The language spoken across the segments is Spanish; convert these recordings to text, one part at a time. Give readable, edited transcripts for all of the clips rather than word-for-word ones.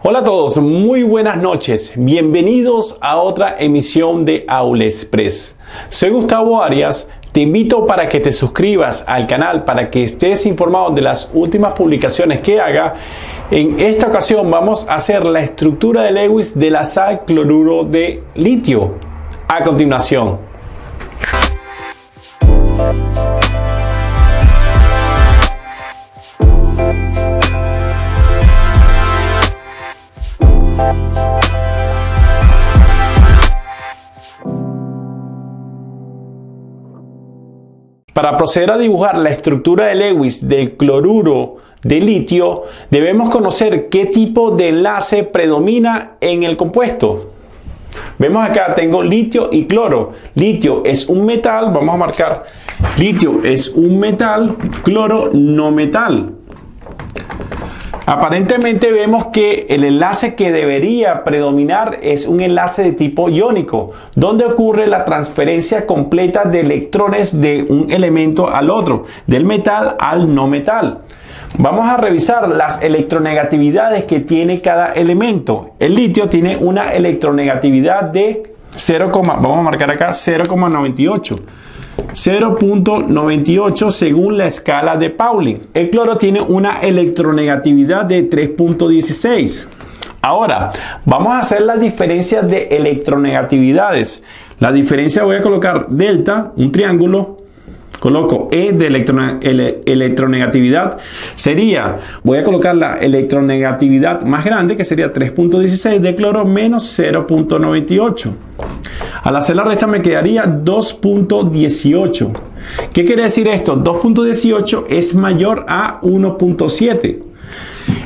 Hola a todos, muy buenas noches. Bienvenidos a otra emisión de Aula Express. Soy Gustavo Arias. Te invito para que te suscribas al canal para que estés informado de las últimas publicaciones que haga. En esta ocasión vamos a hacer la estructura de Lewis de la sal cloruro de litio. A continuación. Para proceder a dibujar la estructura de Lewis del cloruro de litio, debemos conocer qué tipo de enlace predomina en el compuesto. Vemos acá, tengo litio y cloro. Litio es un metal, vamos a marcar, litio es un metal, cloro no metal. Aparentemente vemos que el enlace que debería predominar es un enlace de tipo iónico, donde ocurre la transferencia completa de electrones de un elemento al otro, del metal al no metal. Vamos a revisar las electronegatividades que tiene cada elemento. El litio tiene una electronegatividad de 0, vamos a marcar acá 0,98. 0.98 según la escala de Pauling. El cloro tiene una electronegatividad de 3.16. Ahora, vamos a hacer las diferencias de electronegatividades. La diferencia, voy a colocar delta, un triángulo, coloco E de electronegatividad, voy a colocar la electronegatividad más grande, que sería 3.16 de cloro menos 0.98. Al hacer la resta me quedaría 2.18. ¿Qué quiere decir esto? 2.18 es mayor a 1.7.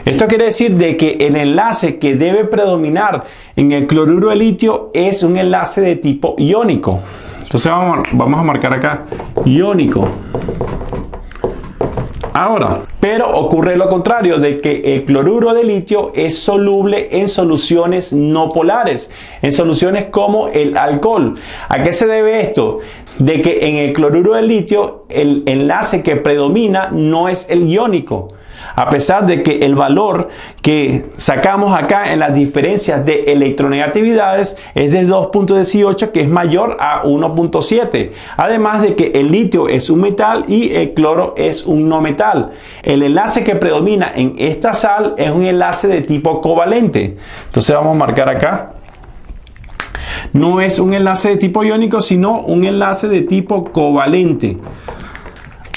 Esto quiere decir de que el enlace que debe predominar en el cloruro de litio es un enlace de tipo iónico. Entonces vamos a marcar acá iónico. Ahora, pero ocurre lo contrario, de que el cloruro de litio es soluble en soluciones no polares, en soluciones como el alcohol. ¿A qué se debe esto? De que en el cloruro de litio el enlace que predomina no es el iónico. A pesar de que el valor que sacamos acá en las diferencias de electronegatividades es de 2.18, que es mayor a 1.7. Además de que el litio es un metal y el cloro es un no metal. El enlace que predomina en esta sal es un enlace de tipo covalente. Entonces vamos a marcar acá. No es un enlace de tipo iónico, sino un enlace de tipo covalente.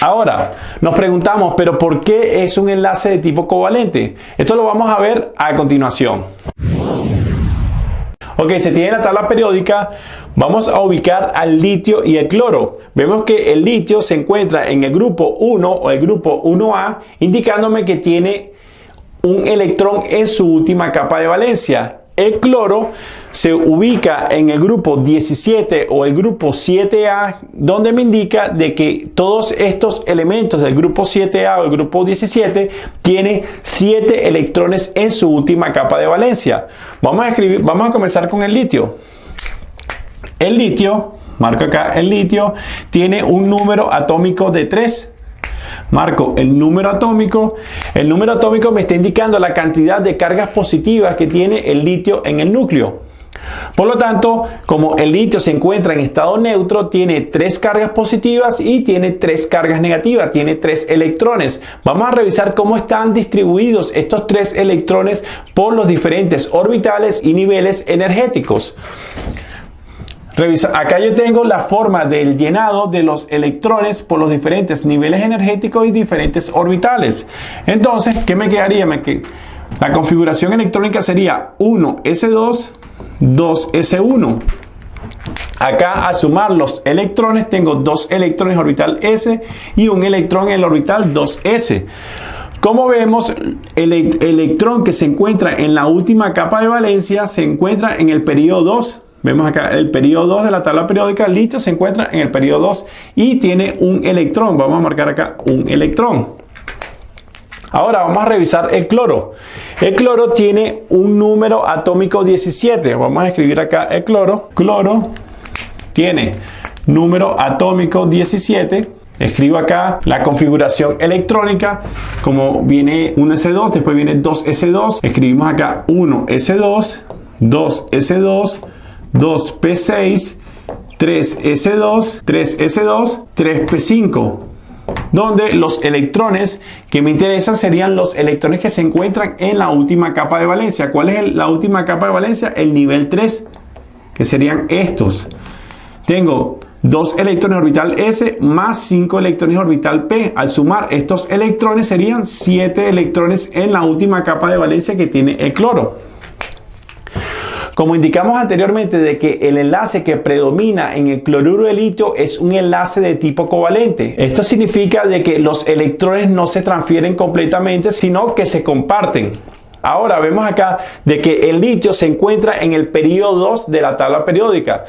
Ahora, nos preguntamos, ¿pero por qué es un enlace de tipo covalente? Esto lo vamos a ver a continuación. Ok, se tiene la tabla periódica. Vamos a ubicar al litio y el cloro. Vemos que el litio se encuentra en el grupo 1 o el grupo 1A, indicándome que tiene un electrón en su última capa de valencia. El cloro se ubica en el grupo 17 o el grupo 7A, donde me indica de que todos estos elementos del grupo 7A o el grupo 17 tienen 7 electrones en su última capa de valencia. Vamos a comenzar con el litio. El litio, marco acá, el litio tiene un número atómico de 3. Marco el número atómico. El número atómico me está indicando la cantidad de cargas positivas que tiene el litio en el núcleo. Por lo tanto, como el litio se encuentra en estado neutro, tiene 3 cargas positivas y tiene 3 cargas negativas, tiene 3 electrones. Vamos a revisar cómo están distribuidos estos 3 electrones por los diferentes orbitales y niveles energéticos. Acá yo tengo la forma del llenado de los electrones por los diferentes niveles energéticos y diferentes orbitales. Entonces, ¿qué me quedaría? La configuración electrónica sería 1s2, 2s1. Acá, al sumar los electrones, tengo 2 electrones en orbital s y un electrón en el orbital 2s. Como vemos, el electrón que se encuentra en la última capa de valencia se encuentra en el periodo 2. Vemos acá el periodo 2 de la tabla periódica. El litio se encuentra en el periodo 2 y tiene un electrón. Vamos a marcar acá un electrón. Ahora vamos a revisar el cloro. El cloro tiene un número atómico 17. Vamos a escribir acá el cloro. Cloro tiene número atómico 17. Escribo acá la configuración electrónica, como viene 1s2, después viene 2s2. Escribimos acá 1s2, 2s2, 2p6, 3s2, 3s2, 3p5. Donde los electrones que me interesan serían los electrones que se encuentran en la última capa de valencia. ¿Cuál es la última capa de valencia? El nivel 3, que serían estos. Tengo 2 electrones orbital S más 5 electrones orbital P. Al sumar estos electrones serían 7 electrones en la última capa de valencia que tiene el cloro. Como indicamos anteriormente de que el enlace que predomina en el cloruro de litio es un enlace de tipo covalente. Esto significa de que los electrones no se transfieren completamente, sino que se comparten. Ahora vemos acá de que el litio se encuentra en el período 2 de la tabla periódica.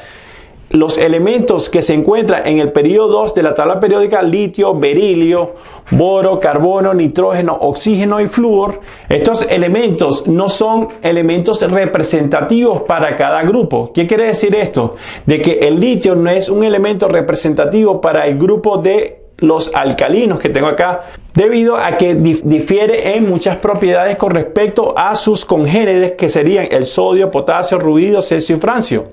Los elementos que se encuentran en el período 2 de la tabla periódica, litio, berilio, boro, carbono, nitrógeno, oxígeno y flúor, estos elementos no son elementos representativos para cada grupo. ¿Qué quiere decir esto? De que el litio no es un elemento representativo para el grupo de los alcalinos que tengo acá, debido a que difiere en muchas propiedades con respecto a sus congéneres, que serían el sodio, potasio, rubidio, cesio y francio.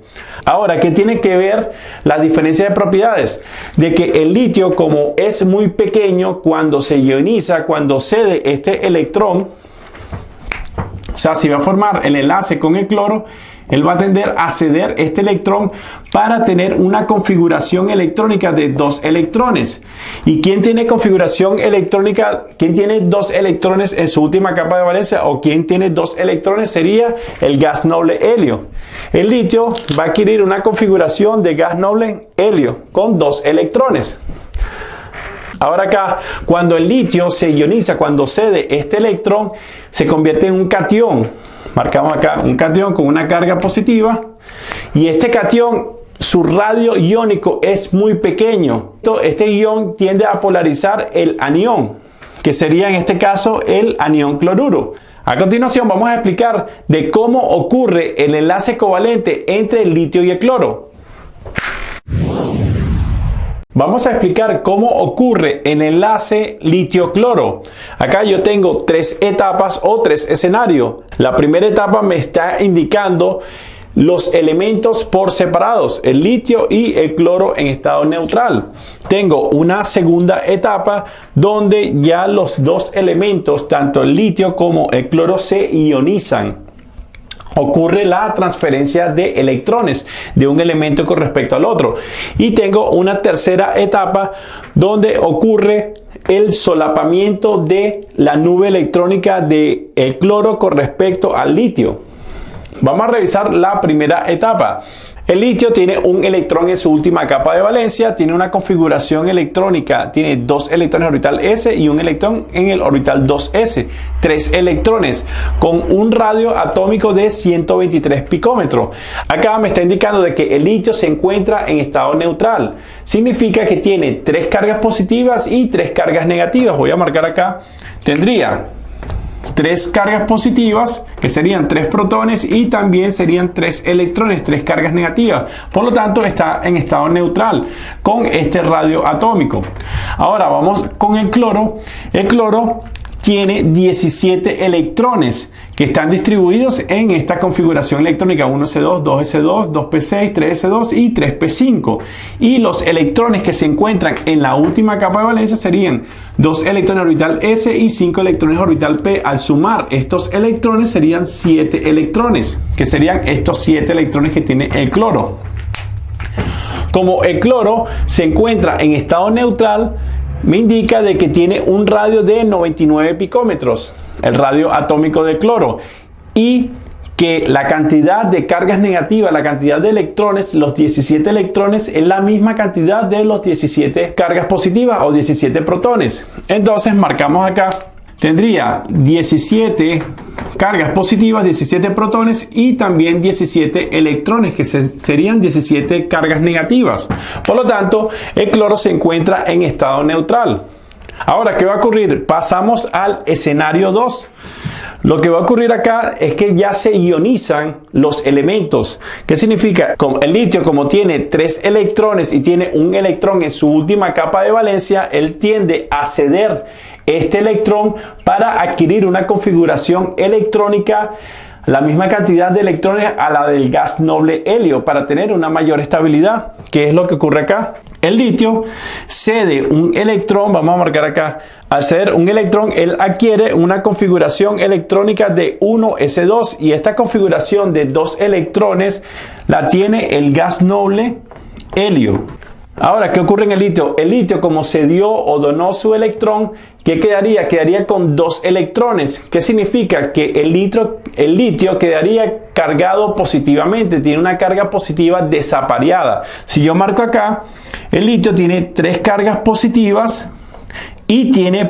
Ahora, ¿qué tiene que ver la diferencia de propiedades? De que el litio, como es muy pequeño, cuando se ioniza, cuando cede este electrón, o sea, si va a formar el enlace con el cloro, él va a tender a ceder este electrón para tener una configuración electrónica de 2 electrones. ¿Y quién tiene configuración electrónica? ¿Quién tiene 2 electrones en su última capa de valencia? ¿O quién tiene 2 electrones? Sería el gas noble helio. El litio va a adquirir una configuración de gas noble helio con 2 electrones. Ahora acá, cuando el litio se ioniza, cuando cede este electrón, se convierte en un catión. Marcamos acá un catión con una carga positiva, y este catión, su radio iónico es muy pequeño. Este ion tiende a polarizar el anión, que sería en este caso el anión cloruro. A continuación vamos a explicar de cómo ocurre el enlace covalente entre el litio y el cloro. Vamos a explicar cómo ocurre el enlace litio-cloro. Acá yo tengo 3 etapas o 3 escenarios. La primera etapa me está indicando los elementos por separados, el litio y el cloro en estado neutral. Tengo una segunda etapa donde ya los 2 elementos, tanto el litio como el cloro, se ionizan. Ocurre la transferencia de electrones de un elemento con respecto al otro. Y tengo una tercera etapa donde ocurre el solapamiento de la nube electrónica del cloro con respecto al litio. Vamos a revisar la primera etapa. El litio tiene un electrón en su última capa de valencia, tiene una configuración electrónica, tiene 2 electrones en orbital S y un electrón en el orbital 2S, 3 electrones con un radio atómico de 123 picómetros. Acá me está indicando de que el litio se encuentra en estado neutral. Significa que tiene 3 cargas positivas y 3 cargas negativas. Voy a marcar acá. Tendría 3 cargas positivas, que serían 3 protones, y también serían 3 electrones, 3 cargas negativas. Por lo tanto, está en estado neutral con este radio atómico. Ahora vamos con el cloro. El cloro tiene 17 electrones que están distribuidos en esta configuración electrónica: 1s2, 2s2, 2p6, 3s2 y 3p5. Y los electrones que se encuentran en la última capa de valencia serían 2 electrones orbital S y 5 electrones orbital P. Al sumar estos electrones serían 7 electrones, que serían estos 7 electrones que tiene el cloro. Como el cloro se encuentra en estado neutral, me indica de que tiene un radio de 99 picómetros, el radio atómico de cloro, y que la cantidad de cargas negativas, la cantidad de electrones, los 17 electrones, es la misma cantidad de los 17 cargas positivas o 17 protones. Entonces marcamos acá, tendría 17 cargas positivas, 17 protones y también 17 electrones, que serían 17 cargas negativas. Por lo tanto, el cloro se encuentra en estado neutral. Ahora, ¿qué va a ocurrir? Pasamos al escenario 2. Lo que va a ocurrir acá es que ya se ionizan los elementos. ¿Qué significa? El litio, como tiene 3 electrones y tiene un electrón en su última capa de valencia, él tiende a ceder este electrón para adquirir una configuración electrónica, la misma cantidad de electrones a la del gas noble helio, para tener una mayor estabilidad. ¿Qué es lo que ocurre acá? El litio cede un electrón, vamos a marcar acá. Al ceder un electrón, él adquiere una configuración electrónica de 1s2, y esta configuración de 2 electrones la tiene el gas noble helio. Ahora, ¿qué ocurre en el litio? El litio, como cedió o donó su electrón, ¿qué quedaría? Quedaría con 2 electrones. ¿Qué significa? Que el litio quedaría cargado positivamente, tiene una carga positiva desapareada. Si yo marco acá, el litio tiene 3 cargas positivas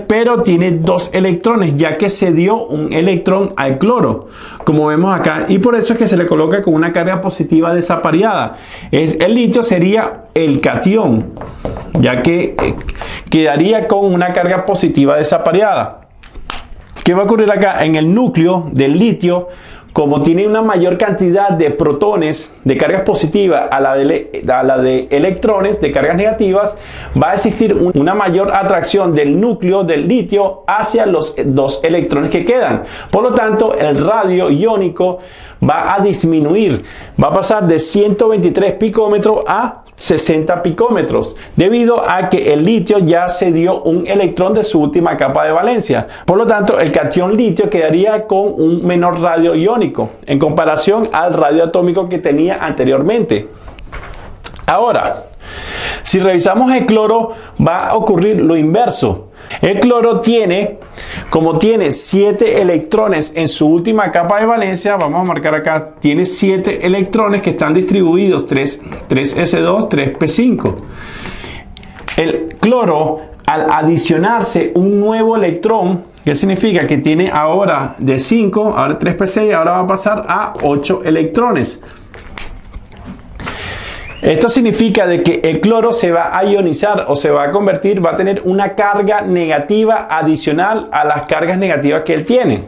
pero tiene 2 electrones, ya que se dio un electrón al cloro, como vemos acá, y por eso es que se le coloca con una carga positiva desapareada. El litio sería el catión, ya que quedaría con una carga positiva desapareada. ¿Qué va a ocurrir acá? En el núcleo del litio, como tiene una mayor cantidad de protones, de cargas positivas a la de electrones, de cargas negativas, va a existir una mayor atracción del núcleo del litio hacia los 2 electrones que quedan. Por lo tanto, el radio iónico va a disminuir, va a pasar de 123 picómetros a 60 picómetros, debido a que el litio ya se dio un electrón de su última capa de valencia. Por lo tanto, el catión litio quedaría con un menor radio iónico en comparación al radio atómico que tenía anteriormente. Ahora, si revisamos el cloro, va a ocurrir lo inverso. El cloro como tiene 7 electrones en su última capa de valencia, vamos a marcar acá, tiene 7 electrones que están distribuidos 3s2, 3p5. El cloro, al adicionarse un nuevo electrón, ¿qué significa? Que tiene ahora de 5, ahora 3p6, ahora va a pasar a 8 electrones. Esto significa de que el cloro se va a ionizar o se va a convertir, va a tener una carga negativa adicional a las cargas negativas que él tiene.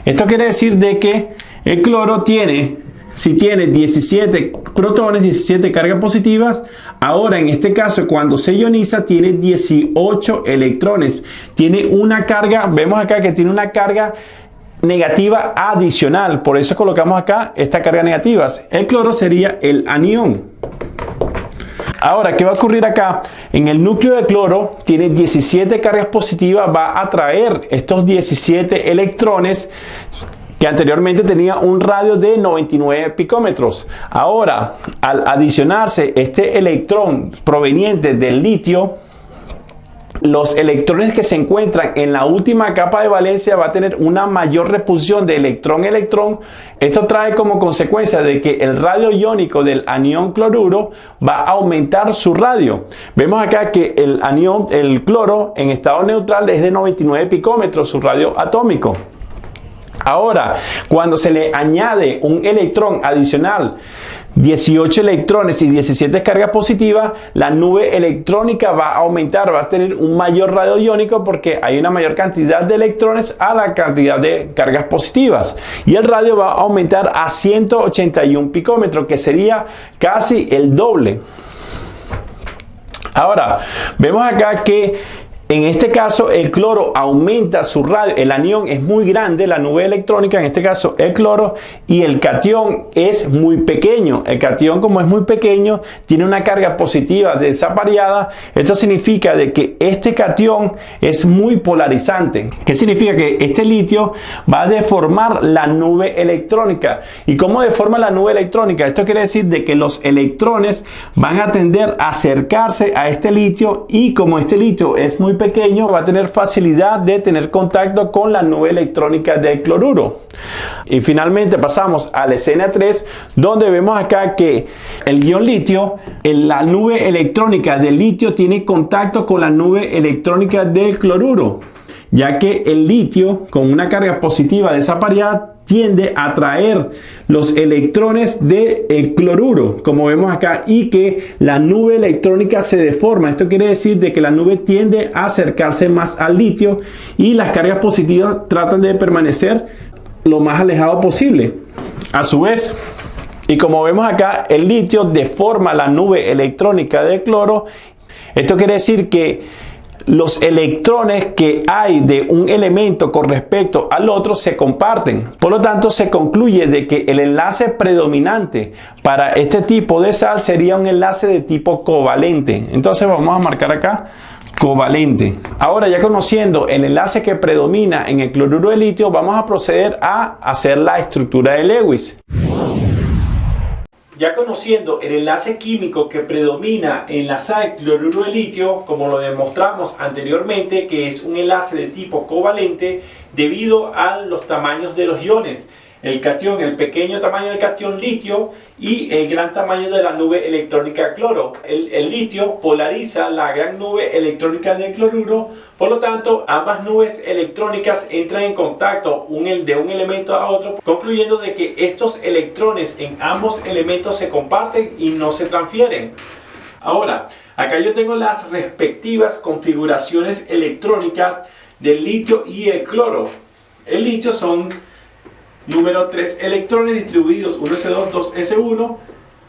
Esto quiere decir de que el cloro si tiene 17 protones, 17 cargas positivas, ahora en este caso cuando se ioniza tiene 18 electrones. Tiene una carga, vemos acá que tiene una carga negativa adicional, por eso colocamos acá esta carga negativa. El cloro sería el anión. Ahora, ¿qué va a ocurrir acá? En el núcleo de cloro tiene 17 cargas positivas, va a atraer estos 17 electrones que anteriormente tenía un radio de 99 picómetros. Ahora, al adicionarse este electrón proveniente del litio, los electrones que se encuentran en la última capa de valencia va a tener una mayor repulsión de electrón-electrón. Esto trae como consecuencia de que el radio iónico del anión cloruro va a aumentar su radio. Vemos acá que el cloro en estado neutral es de 99 picómetros, su radio atómico. Ahora, cuando se le añade un electrón adicional, 18 electrones y 17 cargas positivas, la nube electrónica va a aumentar, va a tener un mayor radio iónico porque hay una mayor cantidad de electrones a la cantidad de cargas positivas. Y el radio va a aumentar a 181 picómetros, que sería casi el doble. Ahora, vemos acá que en este caso el cloro aumenta su radio, el anión es muy grande, la nube electrónica, en este caso el cloro, y el catión es muy pequeño. El catión, como es muy pequeño, tiene una carga positiva desapareada. Esto significa de que este catión es muy polarizante. ¿Qué significa? Que este litio va a deformar la nube electrónica. ¿Y cómo deforma la nube electrónica? Esto quiere decir de que los electrones van a tender a acercarse a este litio, y como este litio es muy pequeño, va a tener facilidad de tener contacto con la nube electrónica del cloruro. Y finalmente pasamos a la escena 3, donde vemos acá que el ion litio, la nube electrónica del litio tiene contacto con la nube electrónica del cloruro, ya que el litio con una carga positiva desapareada tiende a atraer los electrones del cloruro, como vemos acá, y que la nube electrónica se deforma. Esto quiere decir de que la nube tiende a acercarse más al litio y las cargas positivas tratan de permanecer lo más alejado posible. A su vez, y como vemos acá, el litio deforma la nube electrónica de cloro. Esto quiere decir que los electrones que hay de un elemento con respecto al otro se comparten. Por lo tanto, se concluye de que el enlace predominante para este tipo de sal sería un enlace de tipo covalente. Entonces vamos a marcar acá covalente. Ahora, ya conociendo el enlace que predomina en el cloruro de litio, vamos a proceder a hacer la estructura de Lewis. Ya conociendo el enlace químico que predomina en la sal cloruro de litio, como lo demostramos anteriormente, que es un enlace de tipo covalente debido a los tamaños de los iones. El catión, el pequeño tamaño del catión litio y el gran tamaño de la nube electrónica cloro. El litio polariza la gran nube electrónica del cloruro, por lo tanto ambas nubes electrónicas entran en contacto de un elemento a otro, concluyendo de que estos electrones en ambos elementos se comparten y no se transfieren. Ahora, acá yo tengo las respectivas configuraciones electrónicas del litio y el cloro. El litio son número 3 electrones distribuidos 1s2, 2s1.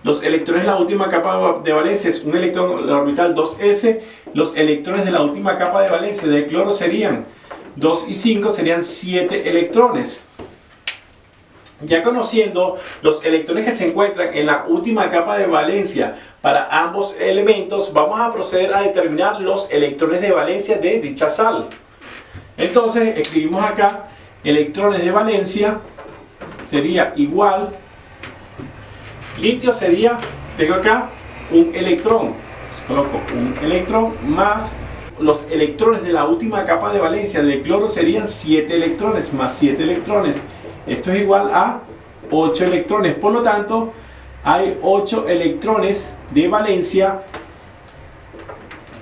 Los electrones de la última capa de valencia es un electrón de orbital 2s. Los electrones de la última capa de valencia del cloro serían 2 y 5, serían 7 electrones. Ya conociendo los electrones que se encuentran en la última capa de valencia para ambos elementos, vamos a proceder a determinar los electrones de valencia de dicha sal. Entonces escribimos acá electrones de valencia sería igual, litio sería, tengo acá un electrón, coloco un electrón más los electrones de la última capa de valencia del cloro serían 7 electrones más 7 electrones. Esto es igual a 8 electrones, por lo tanto hay 8 electrones de valencia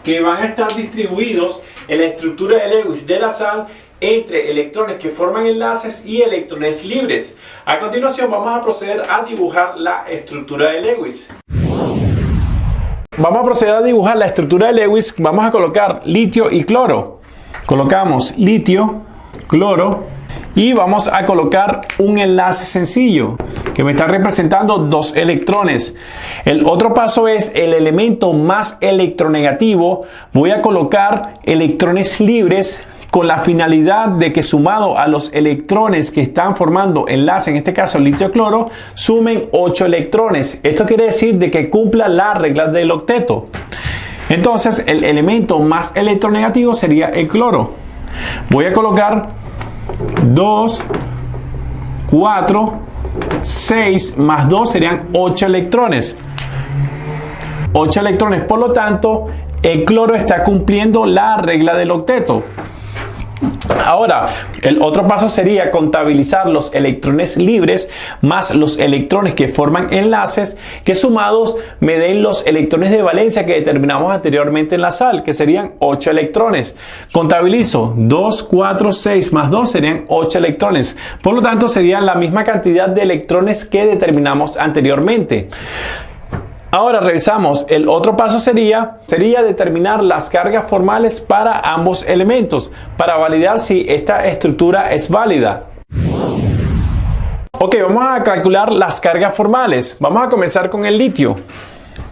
que van a estar distribuidos en la estructura de Lewis de la sal entre electrones que forman enlaces y electrones libres. A continuación vamos a proceder a dibujar la estructura de Lewis. Vamos a proceder a dibujar la estructura de Lewis. Vamos a colocar litio y cloro. Colocamos litio, cloro y vamos a colocar un enlace sencillo que me está representando 2 electrones. El otro paso es el elemento más electronegativo. Voy a colocar electrones libres con la finalidad de que sumado a los electrones que están formando enlace, en este caso litio-cloro, sumen 8 electrones. Esto quiere decir de que cumpla la regla del octeto. Entonces el elemento más electronegativo sería el cloro. Voy a colocar 2, 4, 6 más 2 serían 8 electrones. 8 electrones, por lo tanto, el cloro está cumpliendo la regla del octeto. Ahora, el otro paso sería contabilizar los electrones libres más los electrones que forman enlaces, que sumados me den los electrones de valencia que determinamos anteriormente en la sal, que serían 8 electrones. Contabilizo 2, 4, 6 más 2 serían 8 electrones. Por lo tanto, serían la misma cantidad de electrones que determinamos anteriormente. Ahora revisamos, el otro paso sería determinar las cargas formales para ambos elementos, para validar si esta estructura es válida. Ok, vamos a calcular las cargas formales. Vamos a comenzar con el litio.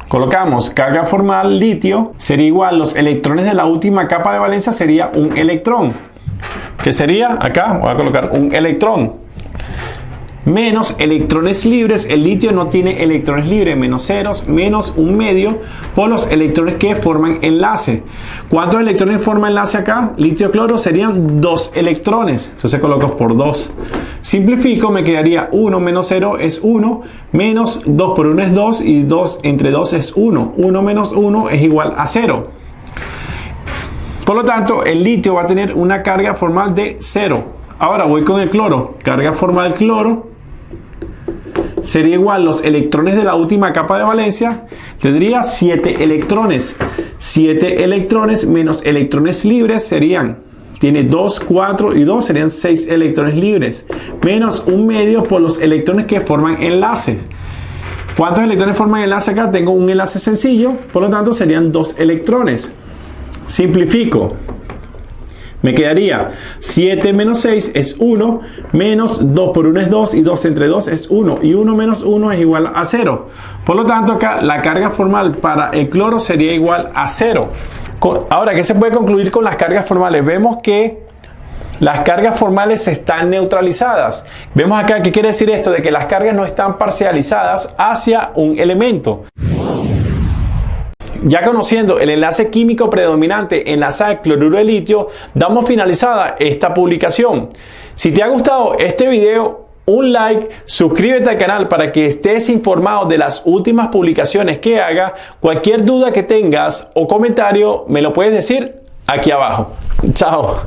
Colocamos carga formal litio, sería igual, los electrones de la última capa de valencia sería un electrón. ¿Qué sería? Acá voy a colocar un electrón. Menos electrones libres, el litio no tiene electrones libres, menos ceros, menos un medio por los electrones que forman enlace. ¿Cuántos electrones forman enlace acá? Litio-cloro serían 2 electrones, entonces coloco por 2. Simplifico, me quedaría 1 menos 0 es 1, menos 2 por 1 es 2 y 2 entre 2 es 1. 1 menos 1 es igual a 0. Por lo tanto, el litio va a tener una carga formal de 0. Ahora voy con el cloro, carga formal cloro. Sería igual, los electrones de la última capa de valencia tendría 7 electrones. 7 electrones menos electrones libres serían, tiene 2, 4 y 2 serían 6 electrones libres. Menos un medio por los electrones que forman enlaces. ¿Cuántos electrones forman enlace acá? Tengo un enlace sencillo, por lo tanto serían 2 electrones. Simplifico. Me quedaría 7 menos 6 es 1, menos 2 por 1 es 2 y 2 entre 2 es 1 y 1 menos 1 es igual a 0. Por lo tanto, acá la carga formal para el cloro sería igual a 0. Ahora, ¿qué se puede concluir con las cargas formales? Vemos que las cargas formales están neutralizadas. Vemos acá, ¿qué quiere decir esto? De que las cargas no están parcializadas hacia un elemento. Ya conociendo el enlace químico predominante en la sal cloruro de litio, damos finalizada esta publicación. Si te ha gustado este video, un like, suscríbete al canal para que estés informado de las últimas publicaciones que haga. Cualquier duda que tengas o comentario me lo puedes decir aquí abajo. Chao.